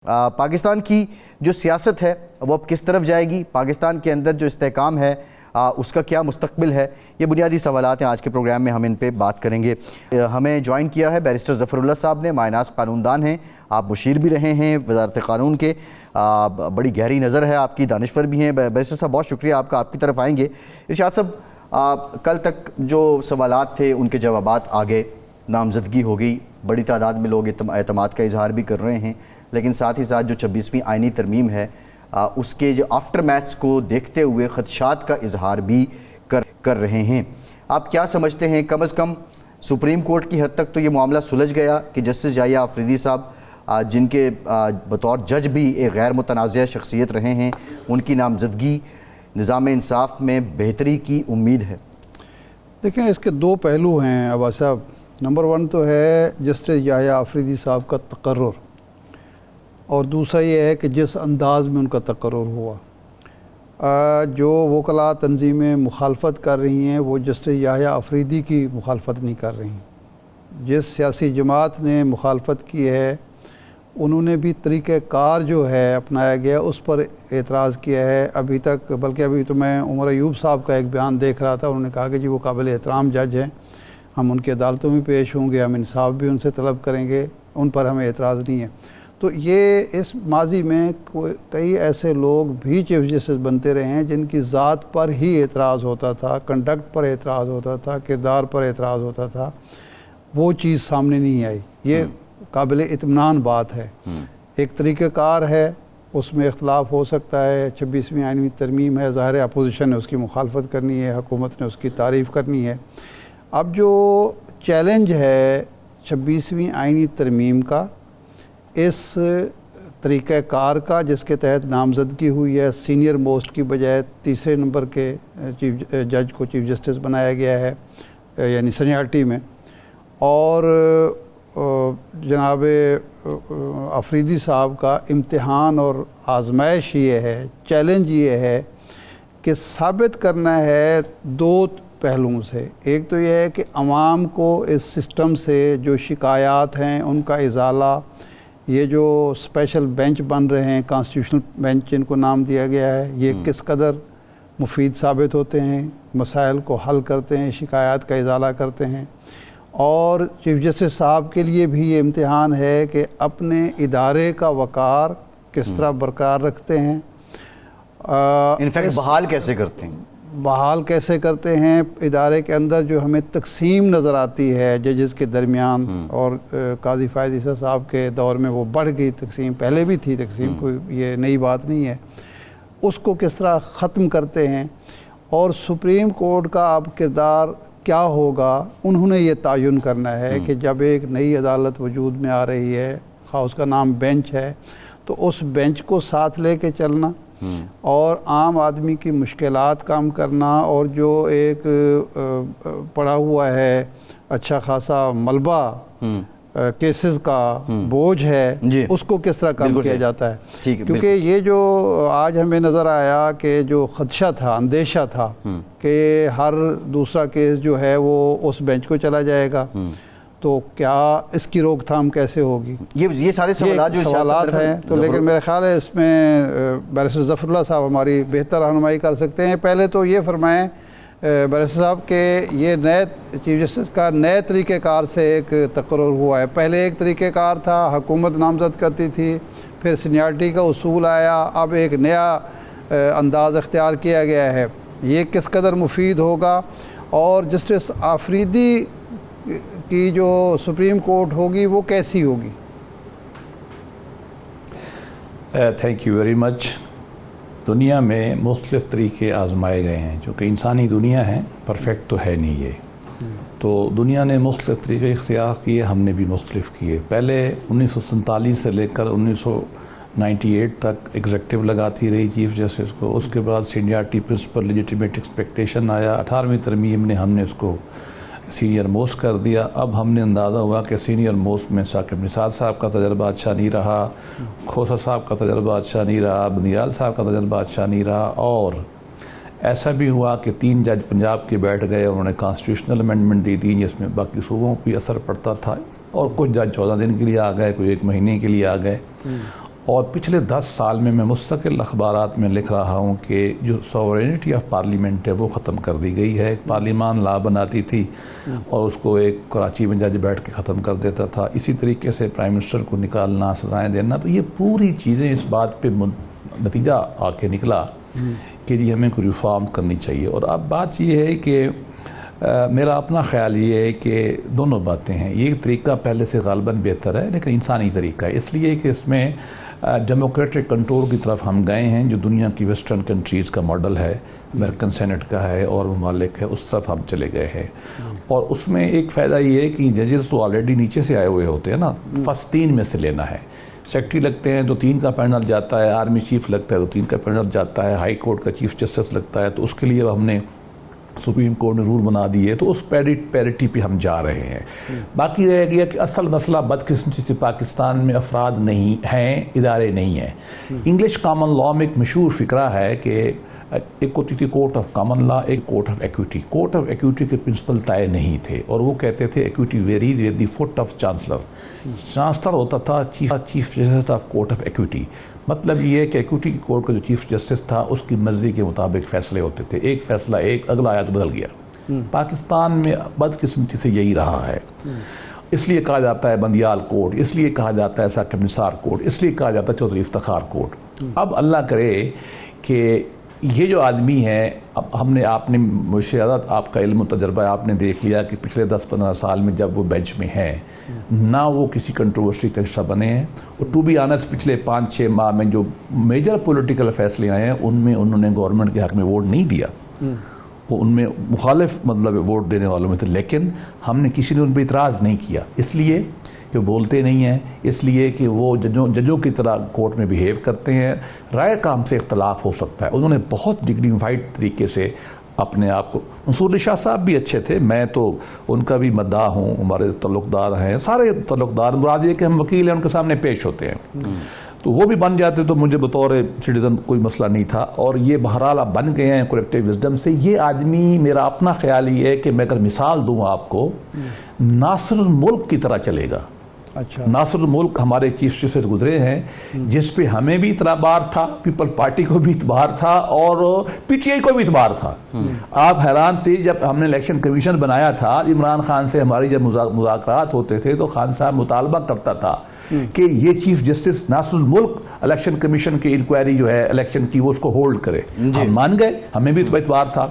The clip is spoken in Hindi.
पाकिस्तान की जो सियासत है वो अब किस तरफ जाएगी, पाकिस्तान के अंदर जो इस्तेहकाम है उसका क्या मुस्तकबिल है, ये बुनियादी सवालात हैं। आज के प्रोग्राम में हम इन पे बात करेंगे। हमें ज्वाइन किया है बैरिस्टर ज़फ़रुल्लाह साहब ने, मायनाज़ कानूनदान हैं, आप मुशीर भी रहे हैं वज़ारत क़ानून के, बड़ी गहरी नज़र है आपकी, दानिश्वर भी हैं। बैरिस्टर साहब बहुत शुक्रिया आपका, आपकी तरफ आएंगे। इरशाद साहब, कल तक जो सवालात थे उनके जवाबात आ गए, नामजदगी हो गई, बड़ी तादाद में लोग एतमाद का इजहार भी कर रहे हैं, लेकिन साथ ही साथ जो 26वीं आइनी तरमीम है उसके जो आफ्टर मैथ्स को देखते हुए ख़दशात का इजहार भी कर रहे हैं। आप क्या समझते हैं, कम अज़ कम सुप्रीम कोर्ट की हद तक तो ये मामला सुलझ गया कि जस्टिस जाहिया आफरीदी साहब, जिनके बतौर जज भी एक गैर मुतनाज़ शख्सियत रहे हैं, उनकी नामजदगी निज़ाम इंसाफ में बेहतरी की उम्मीद है? देखें, इसके दो पहलू हैं अब्बास साहब। नंबर वन तो है जस्टिस जाहिया आफरीदी साहब का तकर्रुर, और दूसरा ये है कि जिस अंदाज़ में उनका तकर्रुर हुआ। जो वकला तंजीमें मुखालफत कर रही हैं वो जस्टिस जाहिया आफरीदी की मुखालफत नहीं कर रही। जिस सियासी जमात ने मुखालफत की है उन्होंने भी तरीक़ेकार जो है अपनाया गया उस पर एतराज़ किया है अभी तक। बल्कि अभी तो मैं उमर अयूब साहब का एक बयान देख रहा था, उन्होंने कहा कि जी वो काबिल एहतराम जज हैं, हम उनकी अदालतों में पेश होंगे, हम इंसाफ भी उनसे तलब करेंगे, उन पर हमें एतराज़ नहीं है। तो ये इस माजी में कई ऐसे लोग भी चीफ जस्टिस बनते रहे हैं जिनकी ज़ात पर ही एतराज़ होता था, कंडक्ट पर एतराज़ होता था, किरदार पर एतराज़ होता था, वो चीज़ सामने नहीं आई। ये काबिल इत्मीनान बात है। एक तरीक़ेकार है, उसमें इख्तलाफ हो सकता है। 26वीं आइनी तरमीम है, ज़ाहिर है अपोजिशन ने उसकी मुखालफत करनी है, हुकूमत ने उसकी तारीफ़ करनी है। अब जो चैलेंज है 26वीं आइनी तरमीम का, इस तरीक़ाकार का जिसके तहत नामज़दगी हुई है, सीनियर मोस्ट की बजाय तीसरे नंबर के चीफ जज को चीफ जस्टिस बनाया गया है, यानी सीनियरिटी में। और जनाब आफरीदी साहब का इम्तिहान और आजमाइश ये है, चैलेंज ये है कि साबित करना है दो पहलुओं से। एक तो यह है कि अवाम को इस सिस्टम से जो शिकायत हैं उनका इजाला, ये जो स्पेशल बेंच बन रहे हैं, कॉन्स्टिट्यूशनल बेंच जिनको नाम दिया गया है, ये किस कदर मुफीद साबित होते हैं, मसाइल को हल करते हैं, शिकायत का इजाला करते हैं। और चीफ जस्टिस साहब के लिए भी ये इम्तिहान है कि अपने इदारे का वक़ार किस तरह बरकरार रखते हैं, इनफैक्ट बहाल कैसे करते हैं इदारे के अंदर। जो हमें तकसीम नज़र आती है जजेस के दरमियान, और काजी फ़ायद ईसा साहब के दौर में वो बढ़ गई तकसीम, पहले भी थी तकसीम, कोई ये नई बात नहीं है, उसको किस तरह ख़त्म करते हैं। और सुप्रीम कोर्ट का अब किरदार क्या होगा, उन्होंने ये तयन करना है कि जब एक नई अदालत वजूद में आ रही है, ख़ास उसका नाम बेंच है, तो उस बेंच को साथ लेके चलना और आम आदमी की मुश्किलात कम करना, और जो एक पड़ा हुआ है अच्छा खासा मलबा केसेस का बोझ है, उसको किस तरह कम किया जाता है। क्योंकि ये जो आज हमें नज़र आया कि जो खदशा था, अंदेशा था कि हर दूसरा केस जो है वो उस बेंच को चला जाएगा, तो क्या इसकी रोकथाम कैसे होगी, ये सारे सवालात हैं। तो लेकिन मेरा ख्याल है इसमें बैरिस्टर ज़फ़रुल्लाह साहब हमारी बेहतर रहनुमाई कर सकते हैं। पहले तो ये फरमाएं बैरिस्टर साहब के ये नए चीफ जस्टिस का नए तरीक़ेकार से एक तकर्रुर हुआ है। पहले एक तरीक़ेकार था, हुकूमत नामज़द करती थी, फिर सीनियरिटी का उसूल आया, अब एक नया अंदाज़ अख्तियार किया गया है। ये किस कदर मुफीद होगा, और जस्टिस आफरीदी की जो सुप्रीम कोर्ट होगी वो कैसी होगी? Thank you very much. दुनिया में मुख्तलिफ़ तरीक़े आज़माए गए हैं, चूँकि इंसानी दुनिया है, परफेक्ट तो है नहीं ये, तो दुनिया ने मुख्तलिफ़ तरीक़े इख्तियार किए, हमने भी मुख्तलिफ़ किए। पहले 1947 से लेकर 1998 तक एग्जेक्टिव लगाती रही चीफ जस्टिस को, उसके बाद सीनियरिटी प्रिंसिपल लेजिटिमेट एक्सपेक्टेशन आया, 18वीं तरमीम ने हमने उसको सीनियर मोस्ट कर दिया। अब हमने अंदाज़ा हुआ कि सीनियर मोस्ट में साकिब निसार साहब का तजर्बा अच्छा नहीं रहा, खोसा साहब का तजर्बा अच्छा नहीं रहा, बंदियाल साहब का तजर्बा अच्छा नहीं रहा, और ऐसा भी हुआ कि 3 जज पंजाब के बैठ गए, उन्होंने कॉन्स्टिट्यूशनल अमेंडमेंट दी थी जिसमें बाकी सूबों पर असर पड़ता था, और कुछ जज 14 दिन के लिए आ गए, कोई 1 महीने के लिए आ गए। और पिछले 10 साल में मैं मुस्तकिल अखबारात में लिख रहा हूँ कि जो सॉवरेनिटी ऑफ पार्लियामेंट है वो ख़त्म कर दी गई है। पार्लियामान ला बनाती थी और उसको एक कराची में जज बैठ के ख़त्म कर देता था। इसी तरीके से प्राइम मिनिस्टर को निकालना, सजाएं देना, तो ये पूरी चीज़ें इस बात पे नतीजा आके निकला कि जी हमें कोई रिफॉर्म करनी चाहिए। और अब बात ये है कि मेरा अपना ख्याल ये है कि दोनों बातें हैं। ये तरीका पहले से गालबन बेहतर है, लेकिन इंसानी तरीका है, इसलिए कि इसमें डेमोक्रेटिक कंट्रोल की तरफ हम गए हैं, जो दुनिया की वेस्टर्न कंट्रीज़ का मॉडल है, अमेरिकन सेनेट का है और ममालिक है, उस तरफ हम चले गए हैं। और उसमें एक फ़ायदा ये है कि जजेस तो ऑलरेडी नीचे से आए हुए होते हैं ना, फर्स्ट 3 में से लेना है। सेक्रेटरी लगते हैं तो 3 का पैनल जाता है, आर्मी चीफ लगता है तो 3 का पैनल जाता है, हाई कोर्ट का चीफ जस्टिस लगता है, तो उसके लिए हमने सुप्रीम कोर्ट ने रूल बना दिए, तो उस पैरिटी पे हम जा रहे हैं। बाकी रह गया कि असल मसला बदकिस्मती से पाकिस्तान में अफराद नहीं हैं, इदारे नहीं हैं। इंग्लिश कॉमन लॉ में एक मशहूर फ़िक्रा है कि एक होती थी कोर्ट ऑफ कॉमन लॉ, एक court of equity. Court of equity के प्रिंसिपल तय नहीं थे और वो कहते थे equity varies with the foot of chancellor. Chancellor होता था chief justice of court of equity. मतलब ये है कि एक्विटी कोर्ट का जो चीफ जस्टिस था उसकी मर्जी के मुताबिक फ़ैसले होते थे, एक फ़ैसला एक, अगला आया तो बदल गया। पाकिस्तान में बदकिस्मती से यही रहा है। इसलिए कहा जाता है बंदियाल कोर्ट, इसलिए कहा जाता है साकिब निसार कोर्ट, इसलिए कहा जाता है चौधरी इफ्तिखार कोर्ट। अब अल्लाह करे कि ये जो आदमी है, अब आपने मुझसे ज़्यादा आपका इल्म तजर्बा, आपने देख लिया कि पिछले 10-15 साल में जब वो बेंच में है ना वो किसी कंट्रोवर्सी का हिस्सा बने हैं। और टू बी ऑनेस्ट पिछले 5-6 माह में जो मेजर पॉलिटिकल फैसले आए हैं उनमें उन्होंने गवर्नमेंट के हक़ में वोट नहीं दिया, वो उनमें मुखालिफ मतलब वोट देने वालों में थे, लेकिन हमने किसी ने उन पर इतराज़ नहीं किया, इसलिए कि बोलते नहीं हैं, इसलिए कि वो जजों की तरह कोर्ट में बिहेव करते हैं। राय का हमसे इख्तलाफ हो सकता है। उन्होंने बहुत डिग्निफाइड तरीके से अपने आप को, मंसूर अली शाह साहब भी अच्छे थे, मैं तो उनका भी मद्दाह हूँ, हमारे तल्लुक़दार हैं, सारे तल्लुक़दार, मुराद ये कि हम वकील हैं, उनके सामने पेश होते हैं, तो वो भी बन जाते तो मुझे बतौर सिटीजन कोई मसला नहीं था। और ये बहरहाल आप बन गए हैं कलेक्टिव विजडम से। ये आदमी, मेरा अपना ख्याल ये है कि मैं अगर मिसाल दूँ आपको, नासिरुल मुल्क की तरह चलेगा। अच्छा, नासिरुल मुल्क हमारे चीफ जस्टिस गुजरे हैं, जिस पे हमें भी इतबार था, पीपल पार्टी को भी इतबार था और पीटीआई को भी इतबार था। आप हैरान थे जब हमने इलेक्शन कमीशन बनाया था, इमरान खान से हमारी जब मुज़ाकरात होते थे तो खान साहब मुतालबा करता था कि ये चीफ जस्टिस नासिरुल मुल्क इलेक्शन कमीशन की इंक्वायरी जो है इलेक्शन की, वो उसको होल्ड करे। हम मान गए, हमें भी इतबार था।